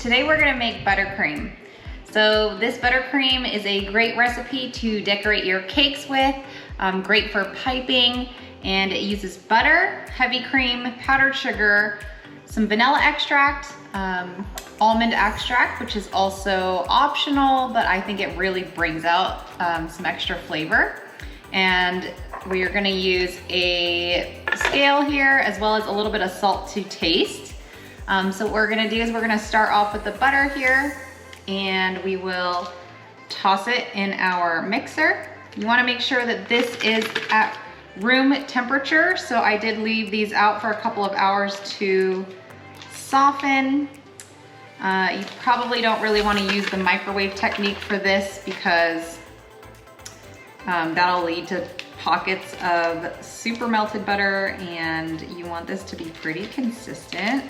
Today we're gonna make buttercream. So this buttercream is a great recipe to decorate your cakes with, great for piping, and it uses butter, heavy cream, powdered sugar, some vanilla extract, almond extract, which is also optional, but I think it really brings out some extra flavor. And we are gonna use a scale here as well as a little bit of salt to taste. So what we're gonna do is we're gonna start off with the butter here, and we will toss it in our mixer. You wanna make sure that this is at room temperature. So I did leave these out for a couple of hours to soften. You probably don't really wanna use the microwave technique for this because that'll lead to pockets of super melted butter, and you want this to be pretty consistent.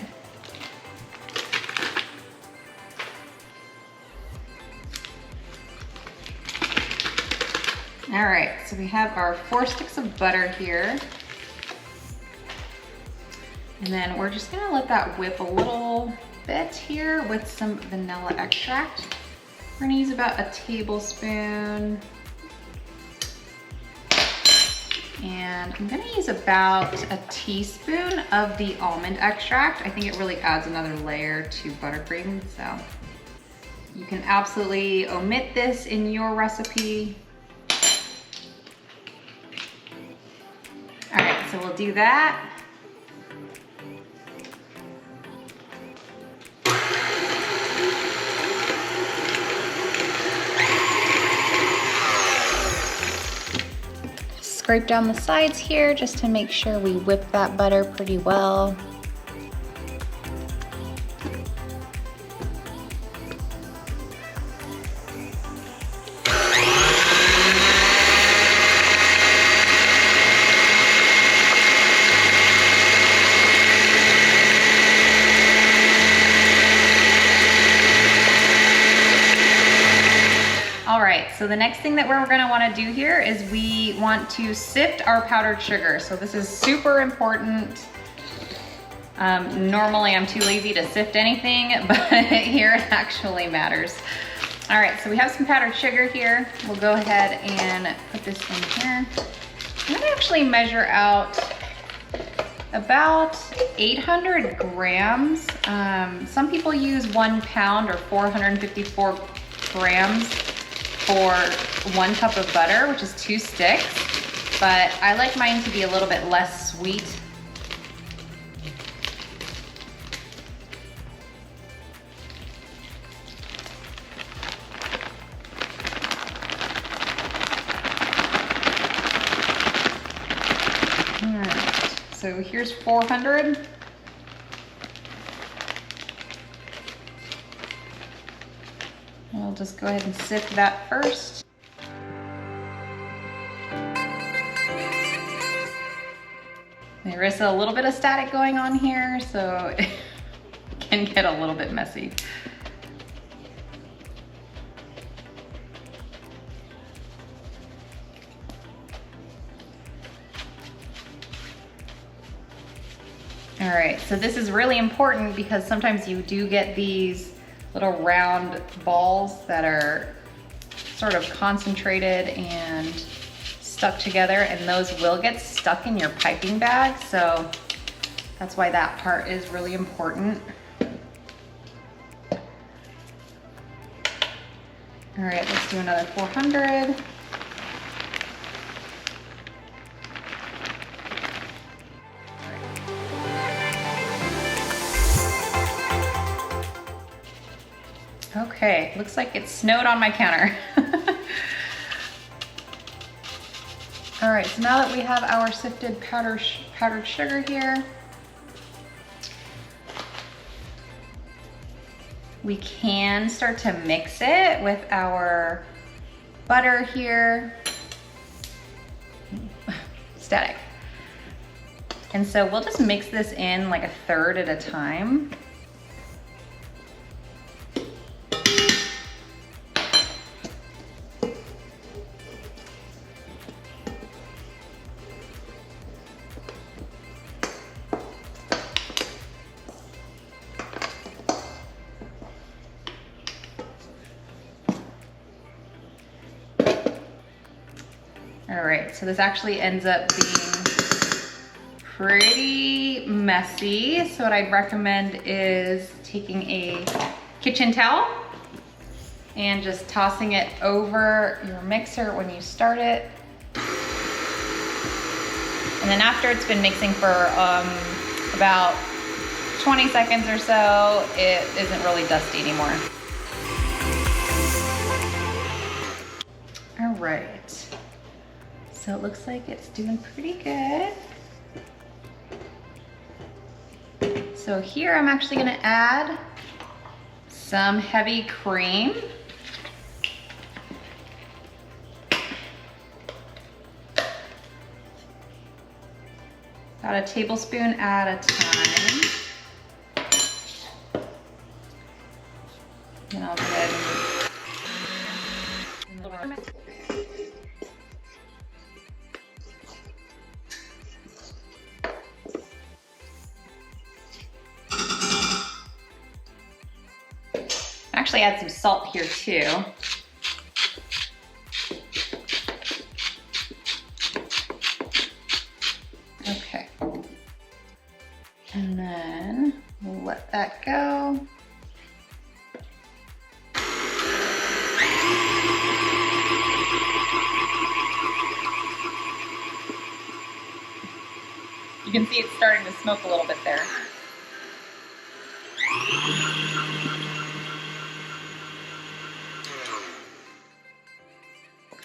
All right, so we have our 4 sticks of butter here. And then we're just gonna let that whip a little bit here with some vanilla extract. We're gonna use about a tablespoon. And I'm gonna use about a teaspoon of the almond extract. I think it really adds another layer to buttercream, so you can absolutely omit this in your recipe. All right, so we'll do that. Scrape down the sides here just to make sure we whip that butter pretty well. All right, so the next thing that we're gonna wanna do here is we want to sift our powdered sugar. So this is super important. Normally I'm too lazy to sift anything, but here it actually matters. All right, so we have some powdered sugar here. We'll go ahead and put this in here. I'm gonna actually measure out about 800 grams. Some people use 1 pound or 454 grams for 1 cup of butter, which is 2 sticks, but I like mine to be a little bit less sweet. All right, so here's 400. We'll just go ahead and sift that first. There is a little bit of static going on here, so it can get a little bit messy. All right, so this is really important because sometimes you do get these little round balls that are sort of concentrated and stuck together, and those will get stuck in your piping bag. So that's why that part is really important. All right, let's do another 400. Okay, looks like it snowed on my counter. All right, so now that we have our sifted powdered sugar here, we can start to mix it with our butter here. Static. And so we'll just mix this in like a third at a time. so this actually ends up being pretty messy. So what I'd recommend is taking a kitchen towel and just tossing it over your mixer when you start it. And then after it's been mixing for about 20 seconds or so, it isn't really dusty anymore. All right, so it looks like it's doing pretty good. So here I'm actually gonna add some heavy cream. About a tablespoon at a time. And I'll go ahead and actually add some salt here too. Okay. And then we'll let that go. You can see it's starting to smoke a little bit there.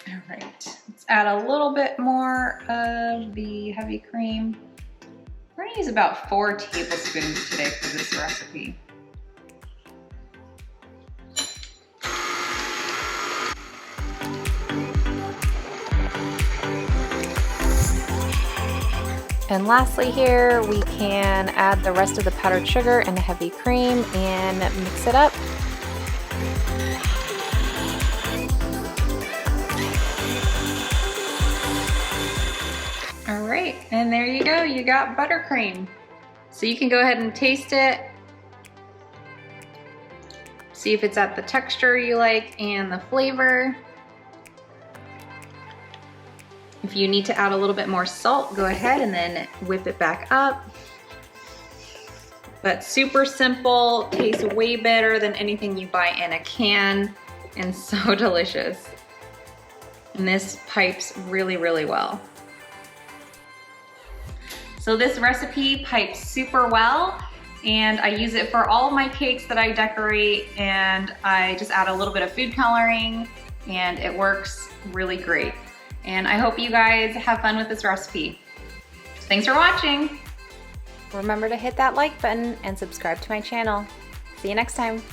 All right, let's add a little bit more of the heavy cream. We're gonna use about 4 tablespoons today for this recipe. And lastly here, we can add the rest of the powdered sugar and the heavy cream and mix it up. All right, and there you go, you got buttercream. So you can go ahead and taste it. See if it's at the texture you like and the flavor. If you need to add a little bit more salt, go ahead and then whip it back up. But super simple, tastes way better than anything you buy in a can, and so delicious. And this pipes really, really well. So this recipe pipes super well, and I use it for all of my cakes that I decorate, and I just add a little bit of food coloring, and it works really great. And I hope you guys have fun with this recipe. Thanks for watching. Remember to hit that like button and subscribe to my channel. See you next time.